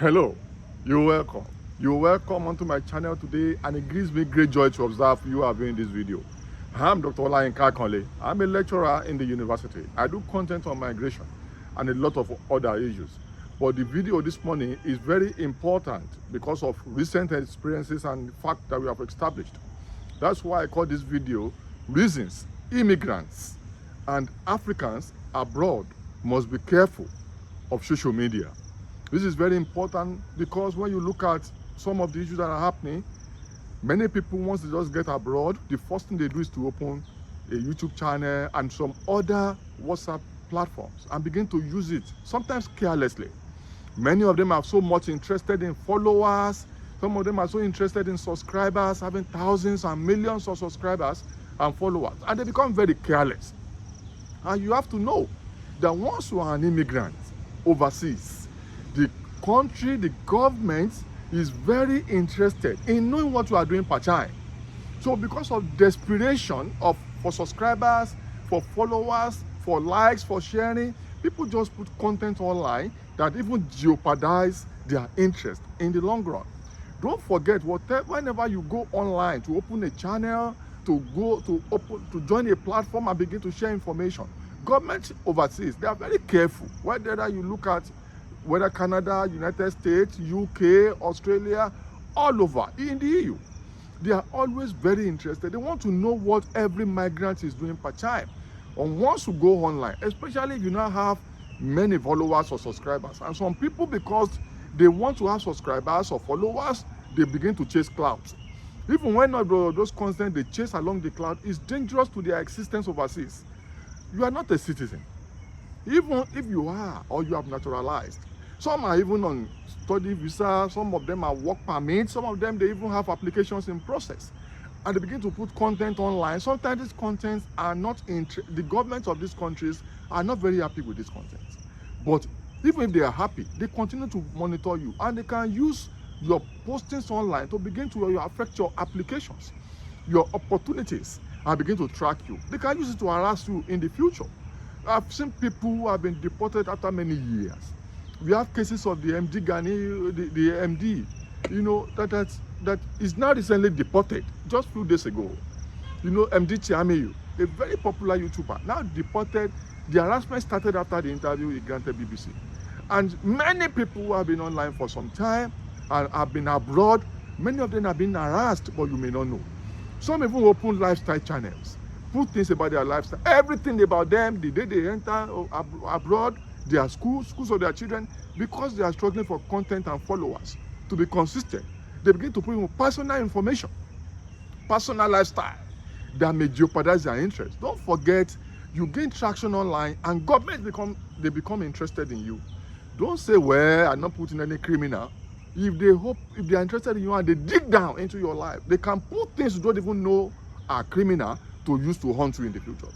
Hello, you're welcome. You're welcome onto my channel today, and it gives me great joy to observe you are viewing this video. I'm Dr. Olayinka Akanle. I'm a lecturer in the university. I do content on migration and a lot of other issues. But the video this morning is very important because of recent experiences and the fact that we have established. That's why I call this video Reasons Immigrants and Africans Abroad Must Be Careful of Social Media. This is very important because when you look at some of the issues that are happening, many people, once they just get abroad, the first thing they do is to open a YouTube channel and some other WhatsApp platforms and begin to use it, sometimes carelessly. Many of them are so much interested in followers. Some of them are so interested in subscribers, having thousands and millions of subscribers and followers, and they become very careless. And you have to know that once you are an immigrant overseas, the country, the government is very interested in knowing what you are doing per time. So because of desperation for subscribers, for followers, for likes, for sharing, people just put content online that even jeopardize their interest in the long run. Don't forget, whenever you go online to open a channel, to join a platform and begin to share information, governments overseas, they are very careful. Whether you look at whether Canada, United States, UK, Australia, all over in the EU, they are always very interested. They want to know what every migrant is doing per time. And once you go online, especially if you now have many followers or subscribers, and some people, because they want to have subscribers or followers, they begin to chase clouds. Even when those content they chase along the cloud is dangerous to their existence overseas. You are not a citizen. Even if you are, or you have naturalized. Some are even on study visa, some of them are work permits, some of them they even have applications in process. And they begin to put content online. Sometimes these contents are not, the governments of these countries are not very happy with this content. But even if they are happy, they continue to monitor you, and they can use your postings online to begin to affect your applications, your opportunities, and begin to track you. They can use it to harass you in the future. I've seen people who have been deported after many years. We have cases of the MD the MD, that is now recently deported, just a few days ago. MD Tiamiyu, a very popular YouTuber, now deported. The harassment started after the interview he granted BBC. And many people who have been online for some time and have been abroad, many of them have been harassed, but you may not know. Some even open lifestyle channels, put things about their lifestyle, everything about them, the day they enter abroad, their schools of their children, because they are struggling for content and followers to be consistent. They begin to put in personal information, personal lifestyle that may jeopardize their interest. Don't forget, you gain traction online and governments become interested in you. Don't say, well, I'm not putting any criminal. If they are interested in you and they dig down into your life, they can put things you don't even know are criminal to use to hunt you in the future.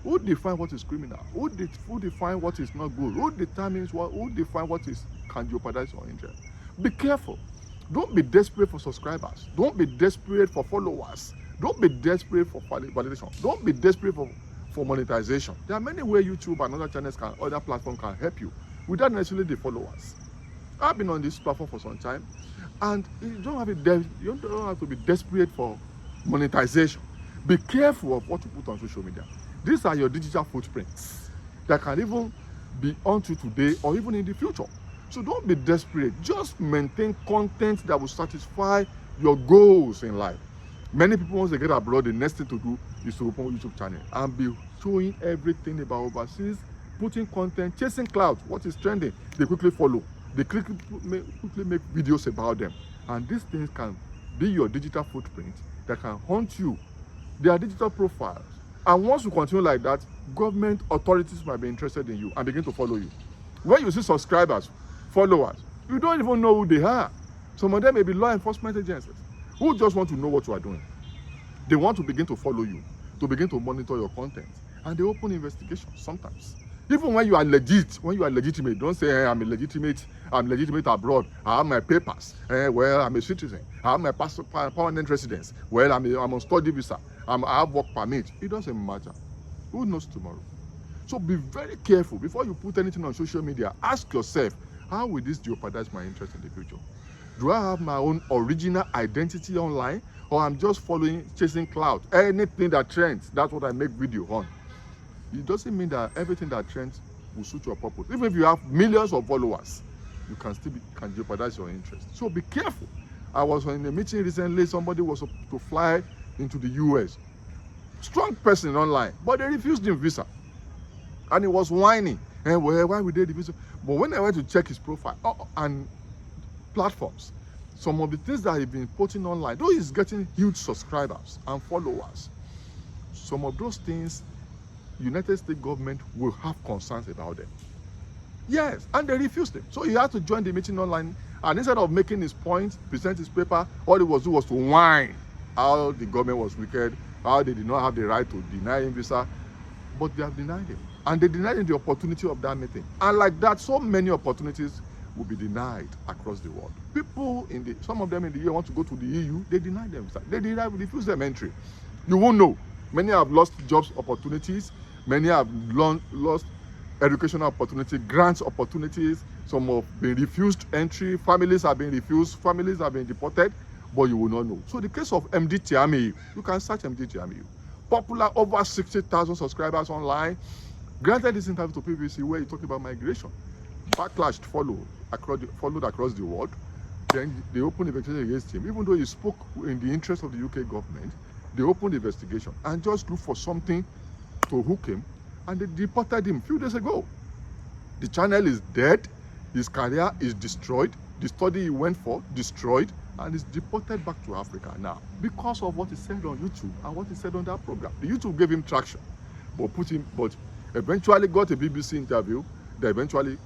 Who defines what is criminal? Who defines what is not good? Who defines what can jeopardize your interest? Be careful. Don't be desperate for subscribers. Don't be desperate for followers. Don't be desperate for validation. Don't be desperate for monetization. There are many ways YouTube and other channels other platforms can help you without necessarily the followers. I've been on this platform for some time, and you don't have to be desperate for monetization. Be careful of what you put on social media. These are your digital footprints that can even be onto today or even in the future. So don't be desperate. Just maintain content that will satisfy your goals in life. Many people, once they get abroad, the next thing to do is to open a YouTube channel and be showing everything about overseas, putting content, chasing clouds. What is trending, they quickly follow. They quickly make videos about them. And these things can be your digital footprint that can haunt you. They are digital profiles. And once you continue like that, government authorities might be interested in you and begin to follow you. When you see subscribers, followers, you don't even know who they are. Some of them may be law enforcement agencies who just want to know what you are doing. They want to begin to follow you, to begin to monitor your content. And they open investigations sometimes. Even when you are legitimate, don't say, hey, I'm legitimate abroad, I have my papers, well, I'm a citizen, I have my permanent residence, well, I'm on study visa, I have work permit. It doesn't matter. Who knows tomorrow? So be very careful before you put anything on social media. Ask yourself, How will this jeopardize my interest in the future? Do I have my own original identity online, or I'm just chasing clout? Anything that trends, that's what I make video on. It doesn't mean that everything that trends will suit your purpose. Even if you have millions of followers, you can still can jeopardize your interest. So be careful. I was in a meeting recently, somebody was to fly into the US. Strong person online, but they refused him visa. And he was whining. And why would they refuse him? But when I went to check his profile and platforms, some of the things that he's been putting online, though he's getting huge subscribers and followers, some of those things, United States government will have concerns about them. Yes, and they refused him. So he had to join the meeting online, and instead of making his point, present his paper, all he was doing was to whine how the government was wicked, how they did not have the right to deny him visa, but they have denied him. And they denied him the opportunity of that meeting. And like that, so many opportunities will be denied across the world. People, some of them in the EU want to go to the EU, they deny them visa. They refuse them entry. You won't know. Many have lost jobs opportunities. Many have lost educational opportunity, grants opportunities. Some have been refused entry. Families have been refused. Families have been deported, but you will not know. So the case of Emdee Tiamiyu, you can search Emdee Tiamiyu. Popular, over 60,000 subscribers online. Granted this interview to PBC where he talked about migration. Backlash followed across the world. Then they opened investigation against him. Even though he spoke in the interest of the UK government, they opened investigation and just looked for something to hook him, and they deported him a few days ago. The channel is dead, his career is destroyed, the study he went for destroyed, and he's deported back to Africa now because of what he said on YouTube and what he said on that program. The YouTube gave him traction, but eventually got a BBC interview that eventually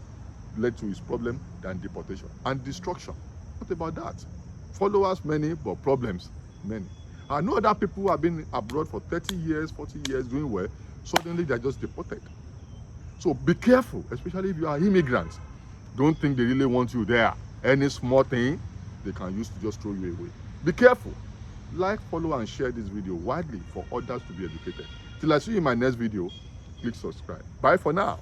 led to his problem than deportation and destruction. What about that? Followers many, but problems many. I know that people who have been abroad for 30 years, 40 years doing well, suddenly they're just deported. So be careful, especially if you are immigrants. Don't think they really want you there. Any small thing, they can use to just throw you away. Be careful. Like, follow, and share this video widely for others to be educated. Till I see you in my next video, click subscribe. Bye for now.